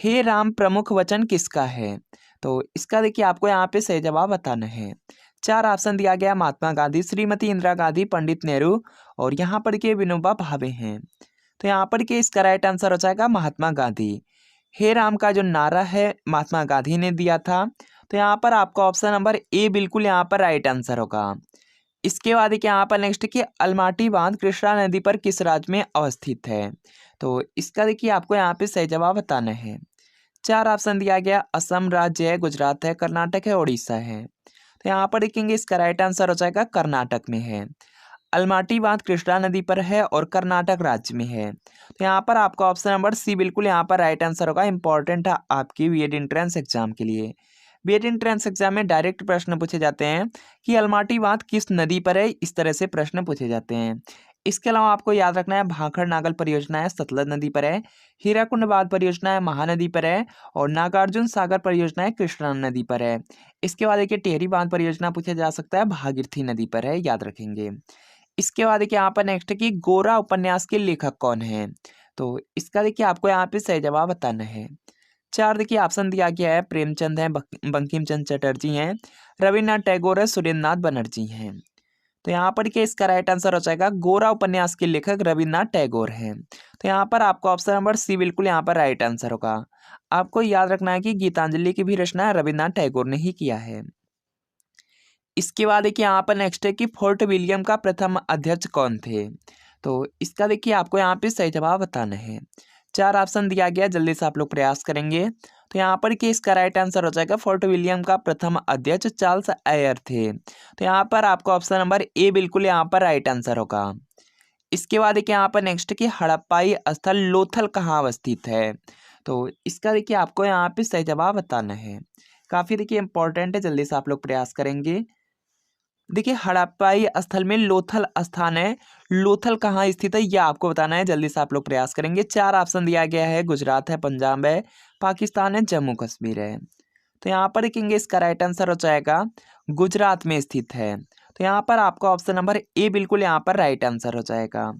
हे राम प्रमुख वचन किसका है? तो इसका देखिए आपको यहाँ पे सही जवाब बताना है। 4 ऑप्शन दिया गया, महात्मा गांधी, श्रीमती इंदिरा गांधी, पंडित नेहरू और यहाँ पर के विनोबा भावे हैं। तो यहाँ पर के इसका राइट आंसर हो जाएगा महात्मा गांधी। हे राम का जो नारा है महात्मा गांधी ने दिया था। तो यहाँ पर आपका ऑप्शन नंबर ए बिल्कुल यहाँ पर राइट आंसर होगा। इसके बाद देखिए यहाँ पर नेक्स्ट कि अलमाटी बांध कृष्णा नदी पर किस राज्य में अवस्थित है? तो इसका देखिए आपको यहाँ पे सही जवाब बताना है। 4 ऑप्शन दिया गया, असम राज्य है, गुजरात है, कर्नाटक है, उड़ीसा है। तो यहाँ पर देखेंगे इसका राइट आंसर हो जाएगा कर्नाटक में है। अलमाटी बांध कृष्णा नदी पर है और कर्नाटक राज्य में है। तो यहाँ पर आपका ऑप्शन नंबर सी बिल्कुल यहाँ पर राइट आंसर होगा। इंपॉर्टेंट है आपकी बीएड एंट्रेंस एग्जाम के लिए। बीएड एंट्रेंस एग्जाम में डायरेक्ट प्रश्न पूछे जाते हैं कि अलमाटी बांध किस नदी पर है, इस तरह से प्रश्न पूछे जाते हैं। इसके अलावा आपको याद रखना है भाखड़ नागल परियोजना है, सतलज नदी पर है, हीराकुंड बांध परियोजना है, महानदी पर है और नागार्जुन सागर परियोजना है, कृष्णा नदी पर है। इसके बाद देखिए टिहरी बांध परियोजना पूछा जा सकता है, भागीरथी नदी पर है, याद रखेंगे। इसके बाद देखिए यहाँ पर नेक्स्ट कि गोरा उपन्यास के लेखक कौन है? तो इसका देखिए आपको यहाँ पे सही जवाब बताना है। 4 देखिए ऑप्शन दिया गया है, प्रेमचंद है, बंकिम चंद्र चटर्जी हैं, रविन्द्रनाथ टैगोर है, सुरेंद्रनाथ बनर्जी हैं। तो यहाँ पर क्या इसका राइट आंसर हो जाएगा, गोरा उपन्यास के लेखक रविन्द्रनाथ टैगोर हैं। तो यहाँ पर आपको ऑप्शन नंबर सी बिल्कुल यहाँ पर राइट आंसर होगा। आपको याद रखना है कि गीतांजलि की भी रचना रविन्द्रनाथ टैगोर ने ही किया है। इसके बाद देखिए यहाँ पर नेक्स्ट है कि फोर्ट विलियम का प्रथम अध्यक्ष कौन थे? तो इसका देखिए आपको यहाँ पे सही जवाब बताना है। 4 ऑप्शन दिया गया, जल्दी से आप लोग प्रयास करेंगे। तो यहाँ पर कि इसका राइट आंसर हो जाएगा फोर्ट विलियम का प्रथम अध्यक्ष चार्ल्स आयर थे। तो यहाँ पर आपका ऑप्शन नंबर ए बिल्कुल यहाँ पर राइट आंसर होगा। इसके बाद देखिए यहाँ पर नेक्स्ट कि हड़प्पाई स्थल लोथल कहाँ अवस्थित है? तो इसका देखिए आपको यहाँ पे सही जवाब बताना है। काफी देखिए इंपॉर्टेंट है, जल्दी से आप लोग प्रयास करेंगे। देखिए हड़प्पाई स्थल में लोथल स्थान है, लोथल कहाँ स्थित है यह आपको बताना है, जल्दी से आप लोग प्रयास करेंगे। 4 ऑप्शन दिया गया है, गुजरात है, पंजाब है, पाकिस्तान है, जम्मू कश्मीर है। तो यहाँ पर देखेंगे इसका राइट आंसर हो जाएगा गुजरात में स्थित है। तो यहाँ पर आपका ऑप्शन नंबर ए बिल्कुल यहाँ पर राइट आंसर हो जाएगा।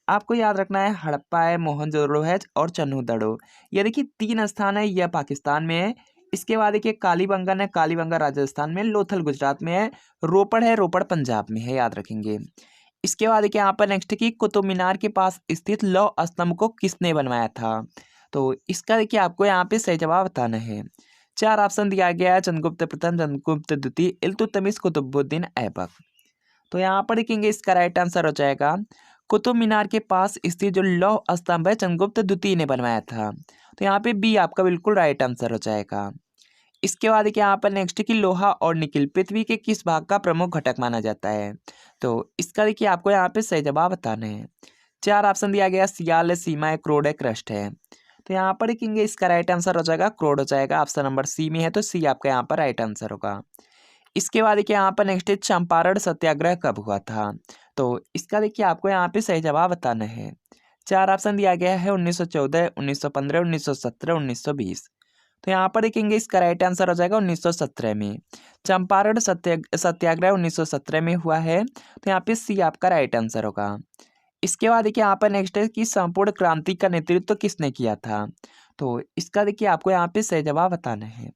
आपको याद रखना है हड़प्पा है, मोहनजोदड़ो है और चन्हूदड़ो। ये देखिए 3 स्थान है, यह पाकिस्तान में है। इसके बाद देखिए कालीबंगन है, कालीबंगन राजस्थान में, लोथल गुजरात में है, रोपड़ है, रोपड़ पंजाब में है, याद रखेंगे। इसके बाद देखिए यहाँ पर नेक्स्ट की कुतुब मीनार के पास स्थित लौह स्तंभ को किसने बनवाया था? तो इसका देखिए आपको यहाँ पे सही जवाब बताना है। 4 ऑप्शन दिया गया है, चंद्रगुप्त प्रथम, चंद्रगुप्त द्वितीय, इल्तुतमिश, कुतुबुद्दीन ऐबक। तो यहाँ पर देखेंगे इसका राइट आंसर हो जाएगा कुतुब मीनार के पास स्थित जो लौह स्तंभ है चंद्रगुप्त द्वितीय ने बनवाया था। तो यहाँ पे बी आपका बिल्कुल राइट आंसर हो जाएगा। इसके बाद देखिए यहाँ पर नेक्स्ट कि लोहा और निकिल पृथ्वी के किस भाग का प्रमुख घटक माना जाता है? तो इसका देखिए आपको यहाँ पे सही जवाब बताना है। 4 ऑप्शन दिया गया, सियाल है, सीमा है, क्रोड है, क्रस्ट है। तो यहाँ पर देखेंगे इसका राइट आंसर हो जाएगा क्रोड हो जाएगा। ऑप्शन नंबर सी में है, तो सी आपका यहाँ पर राइट आंसर होगा। इसके बाद देखिए यहाँ पर नेक्स्ट है चंपारण सत्याग्रह कब हुआ था? तो इसका देखिए आपको यहाँ पे सही जवाब बताना है। 4 ऑप्शन दिया गया है, 1914, 1915, 1917, 1920। तो यहाँ पर देखेंगे इसका राइट आंसर हो जाएगा 1917 में। चंपारण सत्याग्रह 1917 में हुआ है। तो यहाँ पे सी आपका राइट आंसर होगा। इसके बाद देखिए यहाँ पर नेक्स्ट है कि संपूर्ण क्रांति का नेतृत्व किसने किया था? तो इसका देखिए आपको यहाँ पे सही जवाब बताना है।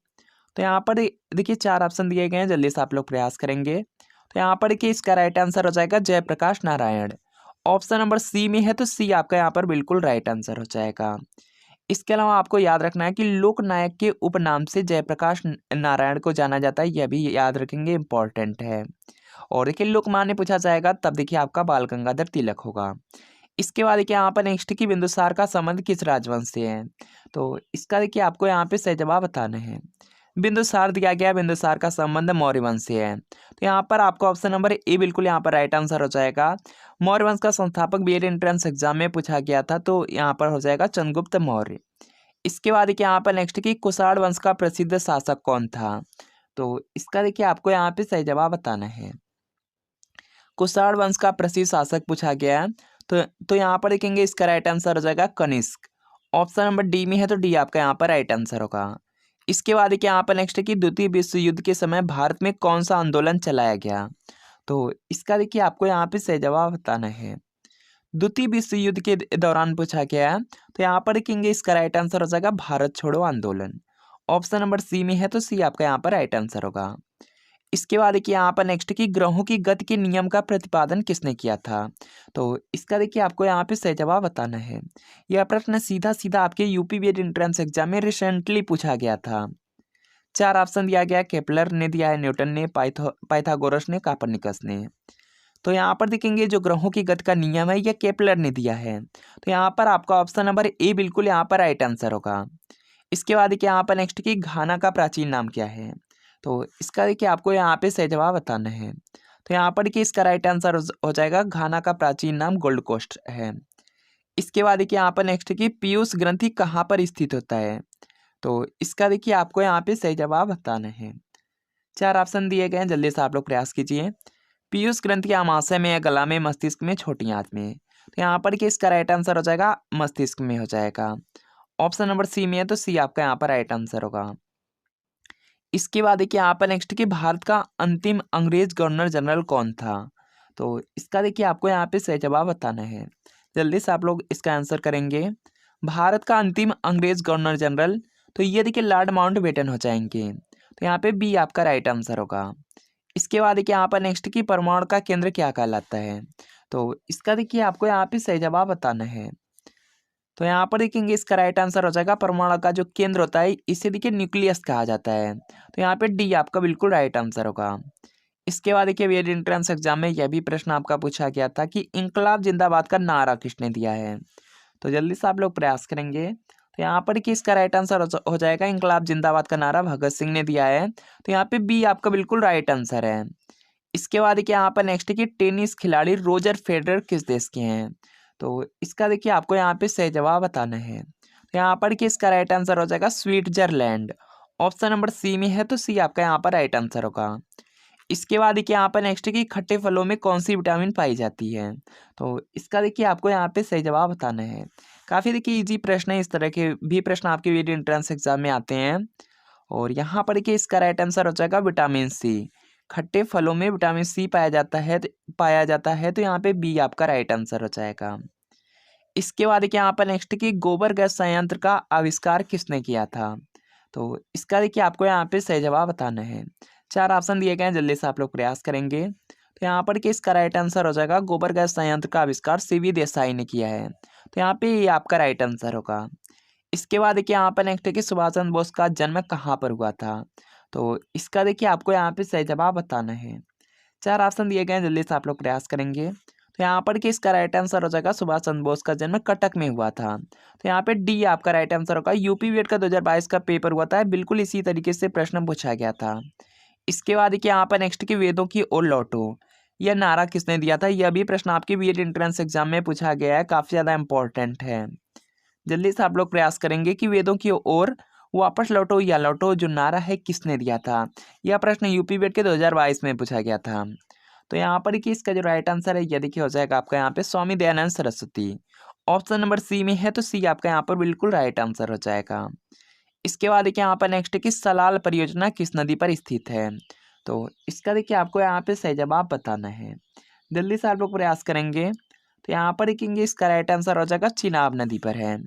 तो यहाँ पर देखिए 4 ऑप्शन दिए गए हैं, जल्दी से आप लोग प्रयास करेंगे। तो यहाँ पर देखिए इसका राइट आंसर हो जाएगा Jayaprakash Narayan. Option number C में है, तो सी आपका यहाँ पर बिल्कुल राइट आंसर हो जाएगा। इसके अलावा आपको याद रखना है कि लोकनायक के उपनाम से जयप्रकाश नारायण को जाना जाता है, यह भी याद रखेंगे, इंपॉर्टेंट है। और देखिए लोकमान्य पूछा जाएगा तब देखिए आपका बाल गंगाधर तिलक होगा। इसके बाद देखिए यहाँ पर नेक्स्ट की बिंदुसार का संबंध किस राजवंश से है? तो इसका देखिए आपको यहाँ पे सही जवाब बताना है। बिंदुसार दिया गया, बिंदुसार का संबंध मौर्य वंश से है। तो यहाँ पर आपको ऑप्शन नंबर ए बिल्कुल यहाँ पर राइट आंसर हो जाएगा। मौर्य वंश का संस्थापक बीएड एंट्रेंस एग्जाम में पूछा गया था, तो यहाँ पर हो जाएगा चंद्रगुप्त मौर्य। इसके बाद देखिए यहाँ पर नेक्स्ट की कुषाण वंश का प्रसिद्ध शासक कौन था? तो इसका देखिए आपको यहाँ पे सही जवाब बताना है। कुषाण वंश का प्रसिद्ध शासक पूछा गया है, तो यहाँ पर देखेंगे इसका राइट आंसर हो जाएगा कनिष्क। ऑप्शन नंबर डी में है, तो डी आपका यहाँ पर राइट आंसर होगा। इसके बाद देखिए यहाँ पर नेक्स्ट है कि द्वितीय विश्व युद्ध के समय भारत में कौन सा आंदोलन चलाया गया? तो इसका देखिए आपको यहाँ पे सही जवाब बताना है। द्वितीय विश्व युद्ध के दौरान पूछा गया है। तो यहाँ पर देखेंगे इसका राइट आंसर हो जाएगा भारत छोड़ो आंदोलन। ऑप्शन नंबर सी में है तो सी आपका यहाँ पर राइट आंसर होगा। इसके बाद देखिए यहाँ पर नेक्स्ट की ग्रहों की गति के नियम का प्रतिपादन किसने किया था। तो इसका देखिए आपको यहाँ पे सही जवाब बताना है। यह प्रश्न सीधा सीधा आपके यूपी बीएड एंट्रेंस एग्जाम में रिसेंटली पूछा गया था। 4 ऑप्शन दिया गया, केपलर ने दिया है, न्यूटन ने, पाइथागोरस ने, कापरनिकस ने। तो यहाँ पर देखेंगे जो ग्रहों की गति का नियम है यह केपलर ने दिया है। तो यहाँ पर आपका ऑप्शन नंबर ए बिल्कुल यहाँ पर राइट आंसर होगा। इसके बाद देखिए यहाँ पर नेक्स्ट की घाना का प्राचीन नाम क्या है। तो इसका देखिए आपको यहाँ पे सही जवाब बताना है। तो यहाँ पर देखिए इसका राइट आंसर हो जाएगा घाना का प्राचीन नाम गोल्ड कोस्ट है। इसके बाद देखिए यहाँ पर नेक्स्ट की पीयूष ग्रंथि कहाँ पर स्थित होता है। तो इसका देखिए आपको यहाँ पे सही जवाब बताना है। 4 ऑप्शन दिए गए हैं, जल्दी से आप लोग प्रयास कीजिए। पीयूष ग्रंथि आमाशय में या गला में, मस्तिष्क में, छोटी आंत में। तो यहाँ पर कि इसका राइट आंसर हो जाएगा मस्तिष्क में हो जाएगा। ऑप्शन नंबर सी में है तो सी आपका यहाँ पर राइट आंसर होगा। इसके बाद देखिए यहाँ पर नेक्स्ट कि भारत का अंतिम अंग्रेज गवर्नर जनरल कौन था। तो इसका देखिए आपको यहाँ पे सही जवाब बताना है। जल्दी से आप लोग इसका आंसर करेंगे। भारत का अंतिम अंग्रेज गवर्नर जनरल, तो ये देखिए लॉर्ड माउंटबेटन हो जाएंगे। तो यहाँ पे बी आपका राइट आंसर होगा। इसके बाद देखिए यहाँ पर नेक्स्ट की परमाणु का केंद्र क्या कहलाता है। तो इसका देखिए आपको यहाँ पे सही जवाब बताना है। तो यहाँ पर देखेंगे इसका राइट आंसर हो जाएगा परमाणु का जो केंद्र होता है इसे देखिए न्यूक्लियस कहा जाता है। तो यहाँ पे डी आपका बिल्कुल राइट आंसर होगा। इसके बाद देखिए बीएड एंट्रेंस एग्जाम में यह भी प्रश्न आपका पूछा गया था कि इंकलाब जिंदाबाद का नारा किसने दिया है। तो जल्दी से आप लोग प्रयास करेंगे। तो यहाँ पर कि इसका राइट आंसर हो जाएगा इंकलाब जिंदाबाद का नारा भगत सिंह ने दिया है। तो यहाँ पे बी आपका बिल्कुल राइट आंसर है। इसके बाद देखिए यहाँ पर नेक्स्ट कि टेनिस खिलाड़ी रोजर फेडरर किस देश के हैं। तो इसका देखिए आपको यहाँ पे सही जवाब बताना है। तो यहाँ पर कि इसका राइट आंसर हो जाएगा स्विट्जरलैंड। ऑप्शन नंबर सी में है तो सी आपका यहाँ पर राइट आंसर होगा। इसके बाद देखिए यहाँ पर नेक्स्ट कि खट्टे फलों में कौन सी विटामिन पाई जाती है। तो इसका देखिए आपको यहाँ पे सही जवाब बताना है। काफ़ी देखिए इजी प्रश्न है, इस तरह के भी प्रश्न आपके बीएड एंट्रेंस एग्जाम में आते हैं। और यहाँ पर देखिए इसका राइट आंसर हो जाएगा विटामिन सी। खट्टे फलों में विटामिन सी पाया जाता है तो यहाँ पे बी आपका राइट आंसर हो जाएगा। इसके बाद देखिए यहाँ पर नेक्स्ट कि गोबर गैस संयंत्र का आविष्कार किसने किया था। तो इसका देखिए आपको यहाँ पे सही जवाब बताना है। 4 ऑप्शन दिए गए हैं, जल्दी से आप लोग प्रयास करेंगे। तो यहाँ पर कि इसका राइट आंसर हो जाएगा गोबर गैस संयंत्र का आविष्कार सीवी देसाई ने किया है। तो यहाँ पे ये आपका राइट आंसर होगा। इसके बाद देखिए यहाँ पर नेक्स्ट है कि सुभाष चंद्र बोस का जन्म कहाँ पर हुआ था। तो इसका देखिए आपको यहाँ पे सही जवाब बताना है। 4 ऑप्शन दिए गए हैं, जल्दी से आप लोग प्रयास करेंगे। तो यहाँ पर कि इसका राइट आंसर हो जाएगा सुभाष चंद्र बोस का जन्म कटक में हुआ था। तो यहाँ पे डी आपका राइट आंसर होगा। यूपी बीएड का 2022 का पेपर हुआ था, बिल्कुल इसी तरीके से प्रश्न पूछा गया था। इसके बाद देखिए यहाँ पर नेक्स्ट की वेदों की ओर लौटो, यह नारा किसने दिया था। यह भी प्रश्न आपके बीएड एंट्रेंस एग्जाम में पूछा गया है, काफ़ी ज़्यादा इंपॉर्टेंट है। जल्दी से आप लोग प्रयास करेंगे कि वेदों की ओर वापस लौटो या लौटो जो नारा है किसने दिया था। यह प्रश्न यूपी बीएड के 2022 में पूछा गया था। तो यहाँ पर कि इसका जो राइट आंसर है यह देखिए हो जाएगा आपका यहाँ पे Swami Dayanand Saraswati. Option number C में है तो सी आपका यहाँ पर बिल्कुल राइट आंसर हो जाएगा। इसके बाद देखिए यहाँ पर नेक्स्ट है कि सलाल परियोजना किस नदी पर स्थित है। तो इसका देखिए आपको यहाँ पे सही जवाब बताना है। जल्दी से आप लोग प्रयास करेंगे। तो यहाँ पर देखेंगे इसका राइट आंसर हो जाएगा चिनाब नदी पर है।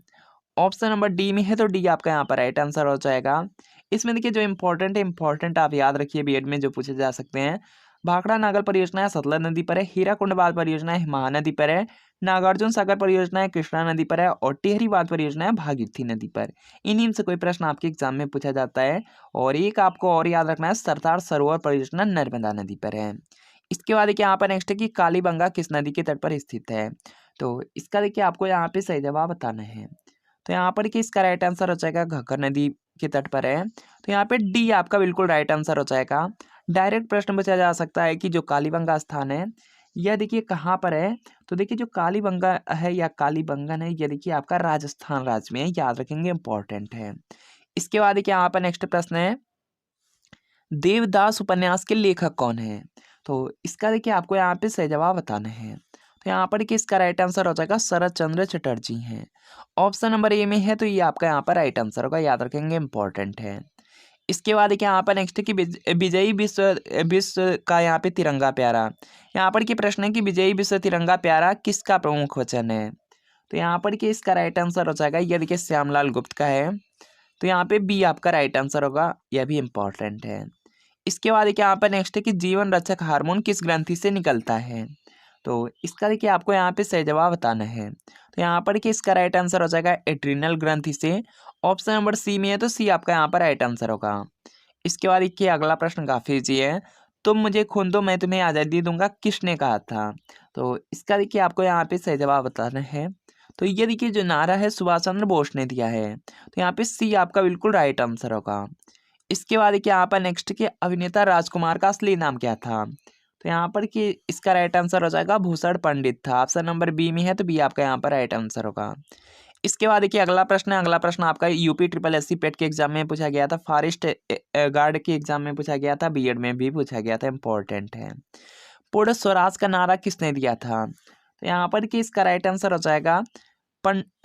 ऑप्शन नंबर डी में है तो डी आपका यहाँ पर राइट आंसर हो जाएगा। इसमें देखिए जो इंपॉर्टेंट आप याद रखिए बीएड में जो पूछे जा सकते हैं। भाखड़ा नागल परियोजना है सतलज नदी पर है, हीराकुंड बांध परियोजना है महानदी पर है, नागार्जुन सागर परियोजना है कृष्णा नदी पर है और टिहरी बांध परियोजना है भागीरथी नदी पर। इन्हीं से कोई प्रश्न आपके एग्जाम में पूछा जाता है। और एक आपको और याद रखना है सरदार सरोवर परियोजना नर्मदा नदी पर है। इसके बाद देखिए यहाँ पर नेक्स्ट है कि कालीबंगा किस नदी के तट पर स्थित है। तो इसका देखिए आपको यहाँ पे सही जवाब बताना है। तो यहाँ पर कि इसका राइट आंसर हो जाएगा घग्गर नदी के तट पर है। तो यहाँ पे डी आपका बिल्कुल राइट आंसर हो जाएगा। डायरेक्ट प्रश्न पूछा जा सकता है कि जो कालीबंगा स्थान है यह देखिए कहाँ पर है। तो देखिए जो कालीबंगा है या कालीबंगन है यह देखिए आपका राजस्थान राज्य में है, याद रखेंगे, इंपॉर्टेंट है। इसके बाद देखिए यहाँ पर नेक्स्ट प्रश्न है देवदास उपन्यास के लेखक कौन है। तो इसका देखिए आपको यहाँ पे सही जवाब बताना है। तो यहाँ पर कि इसका राइट आंसर हो जाएगा शरत चंद्र चटर्जी हैं। ऑप्शन नंबर ए में है तो ये आपका यहाँ पर राइट आंसर होगा, याद रखेंगे, इंपॉर्टेंट है। इसके बाद देखिए यहाँ पर नेक्स्ट कि विजयी विश्व विश्व का यहाँ पे तिरंगा प्यारा। यहाँ पर की प्रश्न है कि विजयी विश्व तिरंगा प्यारा किसका प्रमुख वचन है। तो यहाँ पर कि इसका राइट आंसर हो जाएगा ये देखिए श्यामलाल गुप्त का है। तो यहाँ पे बी आपका राइट आंसर होगा, यह भी इम्पोर्टेंट है। इसके बाद देखिए यहाँ पर नेक्स्ट है कि जीवन रक्षक हार्मोन किस ग्रंथि से निकलता है। तो इसका देखिए आपको यहाँ पे सही जवाब बताना है। तो यहाँ पर कि इसका राइट आंसर हो जाएगा एड्रिनल ग्रंथि से। ऑप्शन नंबर सी में है तो सी आपका यहाँ पर राइट आंसर होगा। इसके बाद देखिए अगला प्रश्न काफी इजी है। तुम मुझे खून दो मैं तुम्हें आज़ादी दूंगा किसने कहा था। तो इसका देखिए आपको यहाँ पे सही जवाब बताना है। तो ये देखिए जो नारा है सुभाष चंद्र बोस ने दिया है। तो यहाँ पे सी आपका बिल्कुल राइट आंसर होगा। इसके बाद देखिए यहाँ पर नेक्स्ट के अभिनेता राजकुमार का असली नाम क्या था। तो यहाँ पर कि इसका राइट आंसर हो जाएगा भूषण पंडित था। ऑप्शन नंबर बी में है तो बी आपका यहाँ पर राइट आंसर होगा। इसके बाद देखिए अगला प्रश्न है। अगला प्रश्न आपका यूपी ट्रिपल एससी पेट के एग्जाम में पूछा गया था, फॉरेस्ट गार्ड के एग्जाम में पूछा गया था, बीएड में भी पूछा गया था, इंपॉर्टेंट है। पूर्ण स्वराज का नारा किसने दिया था। तो यहाँ पर कि इसका राइट आंसर हो जाएगा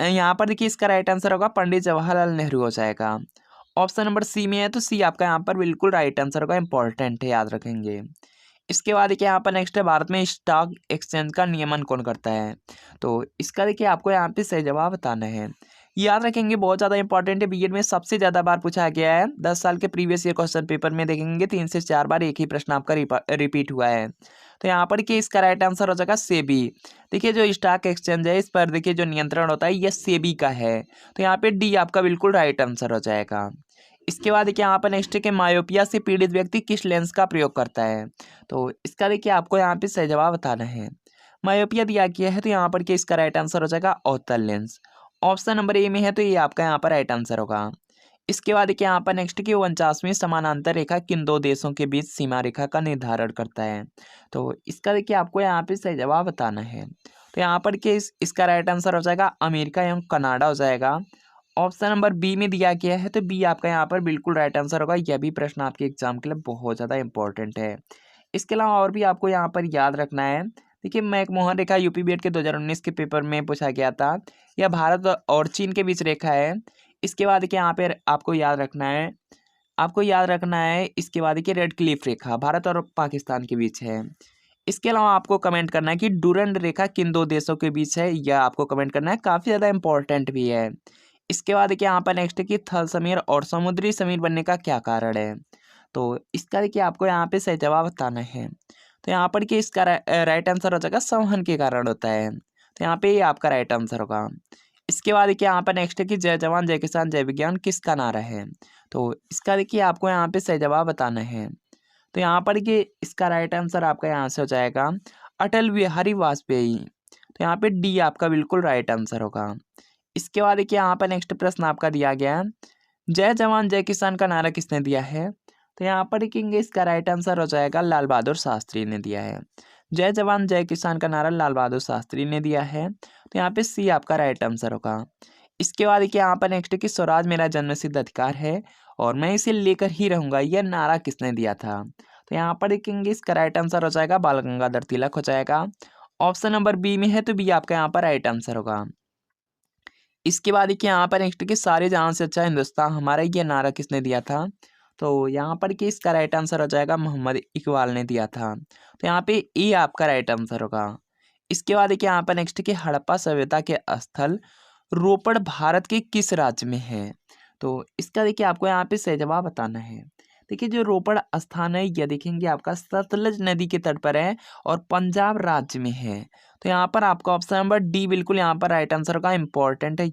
यहाँ पर देखिए इसका राइट आंसर होगा पंडित जवाहरलाल नेहरू हो जाएगा। ऑप्शन नंबर सी में है तो सी आपका यहाँ पर बिल्कुल राइट आंसर होगा, इंपॉर्टेंट है, याद रखेंगे। इसके बाद देखिए यहाँ पर नेक्स्ट है भारत में स्टॉक एक्सचेंज का नियमन कौन करता है। तो इसका देखिए आपको यहाँ पे सही जवाब बताना है, याद रखेंगे, बहुत ज़्यादा इंपॉर्टेंट है। बीएड में सबसे ज़्यादा बार पूछा गया है। 10 साल के प्रीवियस ईयर क्वेश्चन पेपर में देखेंगे 3 से 4 बार एक ही प्रश्न आपका रिपीट हुआ है। तो यहाँ पर कि इसका राइट आंसर हो जाएगा सेबी। देखिए जो स्टॉक एक्सचेंज है इस पर देखिए जो नियंत्रण होता है यह सेबी का है। तो यहाँ पे डी आपका बिल्कुल राइट आंसर हो जाएगा। इसके बाद देखिए यहाँ पर नेक्स्ट है कि मायोपिया से पीड़ित व्यक्ति किस लेंस का प्रयोग करता है। तो इसका देखिए आपको यहाँ पे सही जवाब बताना है। मायोपिया दिया गया है तो यहाँ पर कि इसका राइट आंसर हो जाएगा अवतल लेंस। ऑप्शन नंबर ए में है तो ये आपका यहाँ पर राइट आंसर होगा। इसके बाद देखिए यहाँ पर नेक्स्ट की 49वीं समानांतर रेखा किन दो देशों के बीच सीमा रेखा का निर्धारण करता है। तो इसका देखिए आपको यहाँ पे सही जवाब बताना है। तो यहाँ पर कि इसका राइट आंसर हो जाएगा अमेरिका एवं कनाडा हो जाएगा। ऑप्शन नंबर बी में दिया गया है तो बी आपका यहाँ पर बिल्कुल राइट आंसर होगा। यह भी प्रश्न आपके एग्जाम के लिए बहुत ज़्यादा इंपॉर्टेंट है। इसके अलावा और भी आपको यहाँ पर याद रखना है। देखिए मैकमोहन रेखा यूपी बीएड के 2019 के पेपर में पूछा गया था। यह भारत और चीन के बीच रेखा है। इसके बाद देखिए यहाँ पे आपको याद रखना है, इसके बाद देखिए रेड क्लिफ रेखा भारत और पाकिस्तान के बीच है। इसके अलावा आपको कमेंट करना है कि डूरंड रेखा किन दो देशों के बीच है, यह आपको कमेंट करना है, काफ़ी ज़्यादा इंपॉर्टेंट भी है। इसके बाद देखिए यहाँ पर नेक्स्ट है कि थल समीर और समुद्री समीर बनने का क्या कारण है। तो इसका देखिए आपको यहाँ पे सही जवाब बताना है। तो यहाँ पर कि इसका राइट आंसर हो जाएगा संवहन के कारण होता है। तो यहाँ पे ये आपका राइट आंसर होगा। इसके बाद देखिए यहाँ पर नेक्स्ट है कि जय जवान जय किसान जय विज्ञान किसका नारा है। तो इसका देखिए आपको यहाँ पे सही जवाब बताना है। तो यहाँ पर कि इसका राइट आंसर आपका यहाँ से हो जाएगा अटल बिहारी वाजपेयी। तो यहाँ पे डी आपका बिल्कुल राइट आंसर होगा। इसके बाद देखिए यहाँ पर नेक्स्ट प्रश्न आपका दिया गया है जय जवान जय किसान का नारा किसने दिया है। तो यहाँ पर देखेंगे इसका राइट आंसर हो जाएगा लाल बहादुर शास्त्री ने दिया है। जय जवान जय किसान का नारा लाल बहादुर शास्त्री ने दिया है। तो यहाँ पे सी आपका राइट आंसर होगा। इसके बाद देखिए यहाँ पर नेक्स्ट कि स्वराज मेरा जन्मसिद्ध अधिकार है और मैं इसे लेकर ही रहूंगा, यह नारा किसने दिया था। तो यहाँ पर देखेंगे इसका राइट आंसर हो जाएगा बाल गंगाधर तिलक हो जाएगा। ऑप्शन नंबर बी में है तो बी आपका यहाँ पर राइट आंसर होगा। इसके बाद देखिए यहाँ पर नेक्स्ट कि सारे जहां से अच्छा हिंदुस्तान हमारा, ये नारा किसने दिया था। तो यहाँ पर कि इसका राइट आंसर हो जाएगा मोहम्मद इकबाल ने दिया था। तो यहाँ पे ए आपका राइट आंसर होगा। इसके बाद देखिए यहाँ पर नेक्स्ट कि हड़प्पा सभ्यता के स्थल रोपड़ भारत के किस राज्य में है। तो इसका देखिए आपको यहाँ पे सही जवाब बताना है। देखिए जो रोपड़ स्थान है यह देखेंगे आपका सतलज नदी के तट पर है और पंजाब राज्य में है। तो यहाँ पर आपका ऑप्शन नंबर डी बिल्कुल यहाँ पर राइट आंसर होगा, इंपॉर्टेंट है।